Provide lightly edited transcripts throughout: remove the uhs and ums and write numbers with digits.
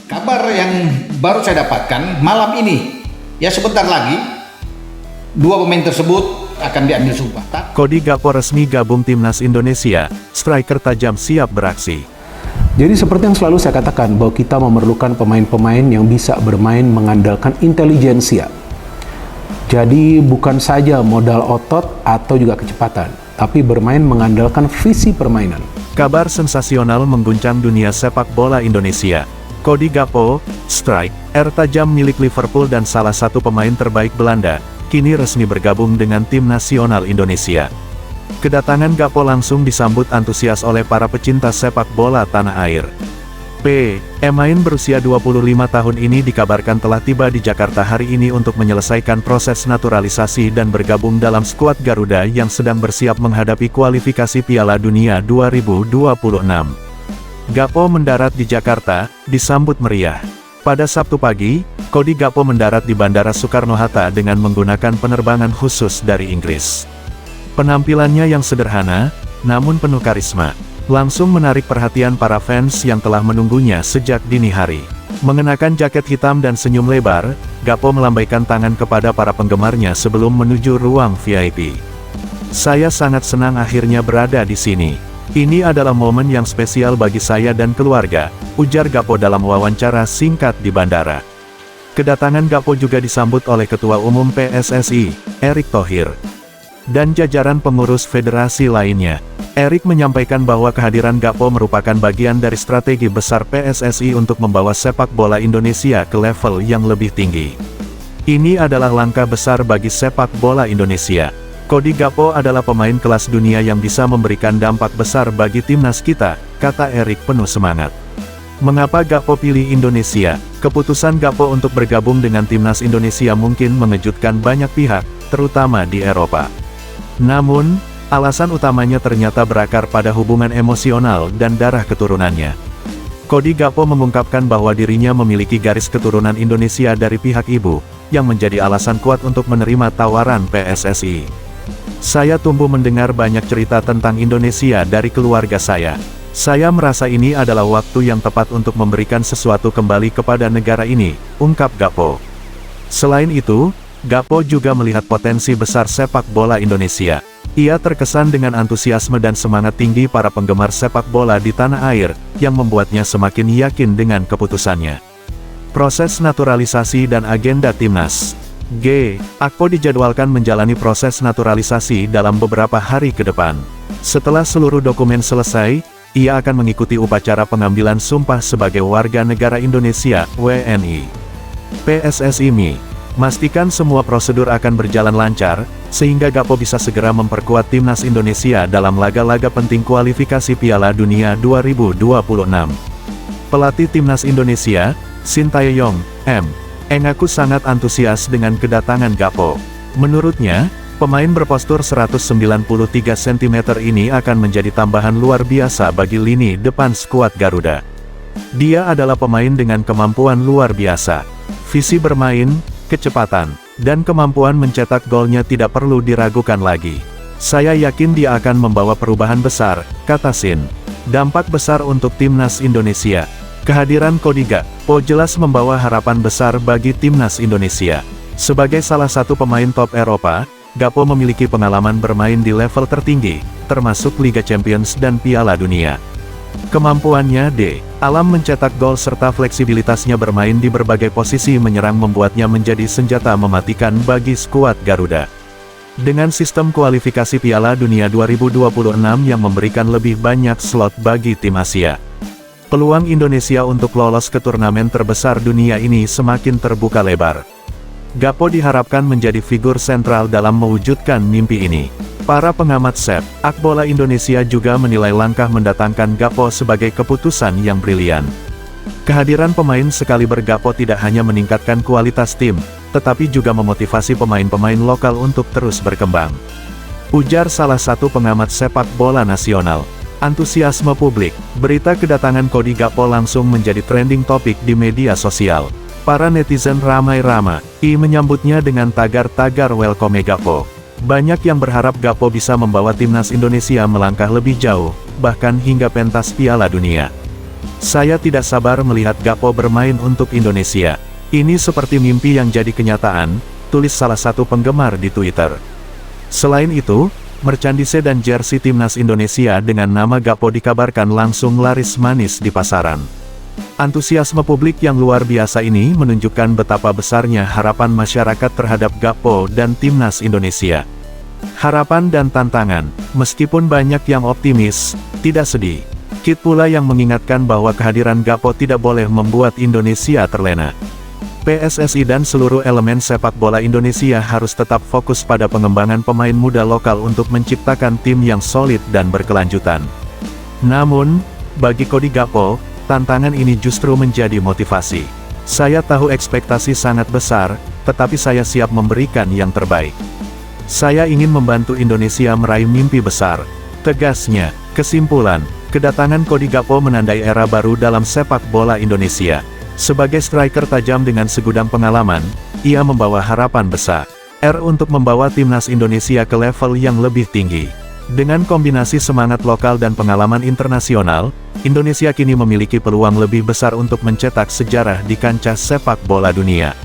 Kabar yang baru saya dapatkan malam ini, ya sebentar lagi, dua pemain tersebut akan diambil sumpah. Cody Gakpo resmi gabung timnas Indonesia, striker tajam siap beraksi. Jadi seperti yang selalu saya katakan, bahwa kita memerlukan pemain-pemain yang bisa bermain mengandalkan intelijensia. Jadi bukan saja modal otot atau juga kecepatan, tapi bermain mengandalkan visi permainan. Kabar sensasional mengguncang dunia sepak bola Indonesia. Cody Gakpo, striker tajam milik Liverpool dan salah satu pemain terbaik Belanda, kini resmi bergabung dengan tim nasional Indonesia. Kedatangan Gakpo langsung disambut antusias oleh para pecinta sepak bola tanah air. Pemain berusia 25 tahun ini dikabarkan telah tiba di Jakarta hari ini untuk menyelesaikan proses naturalisasi dan bergabung dalam skuad Garuda yang sedang bersiap menghadapi kualifikasi Piala Dunia 2026. Gakpo mendarat di Jakarta, disambut meriah. Pada Sabtu pagi, Cody Gakpo mendarat di Bandara Soekarno-Hatta dengan menggunakan penerbangan khusus dari Inggris. Penampilannya yang sederhana, namun penuh karisma, langsung menarik perhatian para fans yang telah menunggunya sejak dini hari. Mengenakan jaket hitam dan senyum lebar, Gakpo melambaikan tangan kepada para penggemarnya sebelum menuju ruang VIP. "Saya sangat senang akhirnya berada di sini. Ini adalah momen yang spesial bagi saya dan keluarga," ujar Gakpo dalam wawancara singkat di bandara. Kedatangan Gakpo juga disambut oleh Ketua Umum PSSI, Erick Thohir, dan jajaran pengurus federasi lainnya. Erick menyampaikan bahwa kehadiran Gakpo merupakan bagian dari strategi besar PSSI untuk membawa sepak bola Indonesia ke level yang lebih tinggi. "Ini adalah langkah besar bagi sepak bola Indonesia. Cody Gakpo adalah pemain kelas dunia yang bisa memberikan dampak besar bagi timnas kita," kata Erick penuh semangat. Mengapa Gakpo pilih Indonesia? Keputusan Gakpo untuk bergabung dengan timnas Indonesia mungkin mengejutkan banyak pihak, terutama di Eropa. Namun, alasan utamanya ternyata berakar pada hubungan emosional dan darah keturunannya. Cody Gakpo mengungkapkan bahwa dirinya memiliki garis keturunan Indonesia dari pihak ibu, yang menjadi alasan kuat untuk menerima tawaran PSSI. "Saya tumbuh mendengar banyak cerita tentang Indonesia dari keluarga saya. Saya merasa ini adalah waktu yang tepat untuk memberikan sesuatu kembali kepada negara ini," ungkap Gakpo. Selain itu, Gakpo juga melihat potensi besar sepak bola Indonesia. Ia terkesan dengan antusiasme dan semangat tinggi para penggemar sepak bola di tanah air, yang membuatnya semakin yakin dengan keputusannya. Proses naturalisasi dan agenda timnas. Gakpo dijadwalkan menjalani proses naturalisasi dalam beberapa hari ke depan. Setelah seluruh dokumen selesai, ia akan mengikuti upacara pengambilan sumpah sebagai warga negara Indonesia, WNI. PSSI memastikan semua prosedur akan berjalan lancar, sehingga Gakpo bisa segera memperkuat timnas Indonesia dalam laga-laga penting kualifikasi Piala Dunia 2026. Pelatih timnas Indonesia, Sintayong mengaku sangat antusias dengan kedatangan Gakpo. Menurutnya, pemain berpostur 193 cm ini akan menjadi tambahan luar biasa bagi lini depan skuad Garuda. Dia adalah pemain dengan kemampuan luar biasa. Visi bermain, kecepatan, dan kemampuan mencetak golnya tidak perlu diragukan lagi. "Saya yakin dia akan membawa perubahan besar," kata Sin. Dampak besar untuk timnas Indonesia. Kehadiran Cody Gakpo jelas membawa harapan besar bagi timnas Indonesia. Sebagai salah satu pemain top Eropa, Gakpo memiliki pengalaman bermain di level tertinggi, termasuk Liga Champions dan Piala Dunia. Kemampuannya dalam mencetak gol serta fleksibilitasnya bermain di berbagai posisi menyerang membuatnya menjadi senjata mematikan bagi skuad Garuda. Dengan sistem kualifikasi Piala Dunia 2026 yang memberikan lebih banyak slot bagi tim Asia, peluang Indonesia untuk lolos ke turnamen terbesar dunia ini semakin terbuka lebar. Gakpo diharapkan menjadi figur sentral dalam mewujudkan mimpi ini. Para pengamat sepak bola Indonesia juga menilai langkah mendatangkan Gakpo sebagai keputusan yang brilian. Kehadiran pemain sekaliber Gakpo tidak hanya meningkatkan kualitas tim, tetapi juga memotivasi pemain-pemain lokal untuk terus berkembang. Ujar salah satu pengamat sepak bola nasional. Antusiasme publik. Berita kedatangan Cody Gakpo langsung menjadi trending topik di media sosial. Para netizen ramai-ramai menyambutnya dengan tagar-tagar welcome Gakpo. Banyak yang berharap Gakpo bisa membawa timnas Indonesia melangkah lebih jauh, bahkan hingga pentas Piala Dunia. Saya tidak sabar melihat Gakpo bermain untuk Indonesia. Ini seperti mimpi yang jadi kenyataan, tulis salah satu penggemar di Twitter. Selain itu, merchandise dan jersey timnas Indonesia dengan nama Gakpo dikabarkan langsung laris manis di pasaran. Antusiasme publik yang luar biasa ini menunjukkan betapa besarnya harapan masyarakat terhadap Gakpo dan timnas Indonesia. Harapan dan tantangan, meskipun banyak yang optimis, tidak sedih. Kit pula yang mengingatkan bahwa kehadiran Gakpo tidak boleh membuat Indonesia terlena. PSSI dan seluruh elemen sepak bola Indonesia harus tetap fokus pada pengembangan pemain muda lokal untuk menciptakan tim yang solid dan berkelanjutan. Namun, bagi Cody Gakpo, tantangan ini justru menjadi motivasi. Saya tahu ekspektasi sangat besar, tetapi saya siap memberikan yang terbaik. Saya ingin membantu Indonesia meraih mimpi besar, tegasnya. Kesimpulan, kedatangan Cody Gakpo menandai era baru dalam sepak bola Indonesia. Sebagai striker tajam dengan segudang pengalaman, ia membawa harapan besar untuk membawa timnas Indonesia ke level yang lebih tinggi. Dengan kombinasi semangat lokal dan pengalaman internasional, Indonesia kini memiliki peluang lebih besar untuk mencetak sejarah di kancah sepak bola dunia.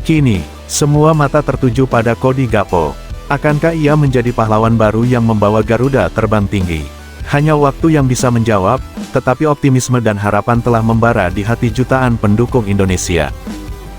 Kini, semua mata tertuju pada Cody Gakpo. Akankah ia menjadi pahlawan baru yang membawa Garuda terbang tinggi? Hanya waktu yang bisa menjawab, tetapi optimisme dan harapan telah membara di hati jutaan pendukung Indonesia.